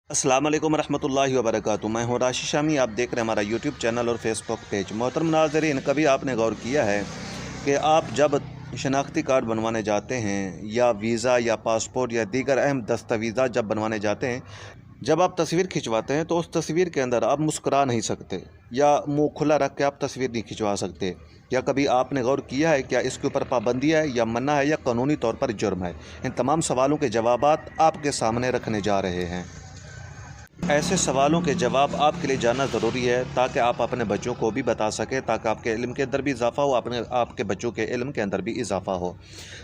अस्सलाम वालेकुम रहमतुल्लाहि व बरकातुहू। मैं हूँ राशि शामी। आप देख रहे हैं हमारा यूट्यूब चैनल और फेसबुक पेज। मोहतरम नाज़रीन, कभी आपने गौर किया है कि आप जब शनाख्ती कार्ड बनवाने जाते हैं या वीज़ा या पासपोर्ट या दीगर अहम दस्तावेज़ात जब बनवाने जाते हैं, जब आप तस्वीर खिंचवाते हैं तो उस तस्वीर के अंदर आप मुस्कुरा नहीं सकते या मुंह खुला रख के आप तस्वीर नहीं खिंचवा सकते। या कभी आपने गौर किया है क्या इसके ऊपर पाबंदी है या मन्ना है या कानूनी तौर पर जुर्म है? इन तमाम सवालों के जवाबात आपके सामने रखने जा रहे हैं। ऐसे सवालों के जवाब आपके लिए जानना ज़रूरी है ताकि आप अपने बच्चों को भी बता सकें, ताकि आपके इल्म के अंदर भी इजाफ़ा हो, आपके बच्चों के इल्म के अंदर भी इजाफ़ा हो।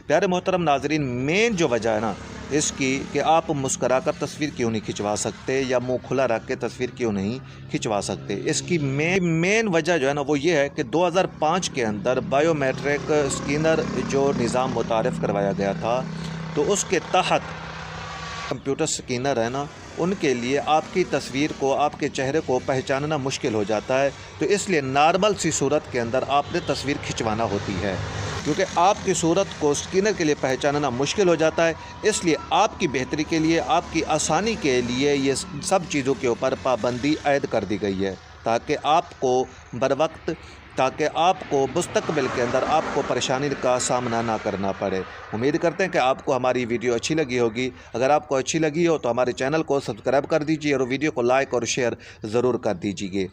प्यारे मोहतरम नाज़रीन, मेन जो वजह है ना इसकी कि आप मुस्करा कर तस्वीर क्यों नहीं खिंचवा सकते या मुंह खुला रख के तस्वीर क्यों नहीं खिंचवा सकते, इसकी मेन वजह जो है ना वो ये है कि 2005 के अंदर बायोमेट्रिक स्कैनर जो निज़ाम मुतारिफ़ करवाया गया था, तो उसके तहत कंप्यूटर स्कैनर है ना, उनके लिए आपकी तस्वीर को, आपके चेहरे को पहचानना मुश्किल हो जाता है। तो इसलिए नॉर्मल सी सूरत के अंदर आपने तस्वीर खिंचवाना होती है, क्योंकि आपकी सूरत को स्कैनर के लिए पहचानना मुश्किल हो जाता है। इसलिए आपकी बेहतरी के लिए, आपकी आसानी के लिए ये सब चीज़ों के ऊपर पाबंदी आयद कर दी गई है, ताकि आपको मुस्तकबिल के अंदर आपको परेशानी का सामना ना करना पड़े। उम्मीद करते हैं कि आपको हमारी वीडियो अच्छी लगी होगी। अगर आपको अच्छी लगी हो तो हमारे चैनल को सब्सक्राइब कर दीजिए और वीडियो को लाइक और शेयर ज़रूर कर दीजिए।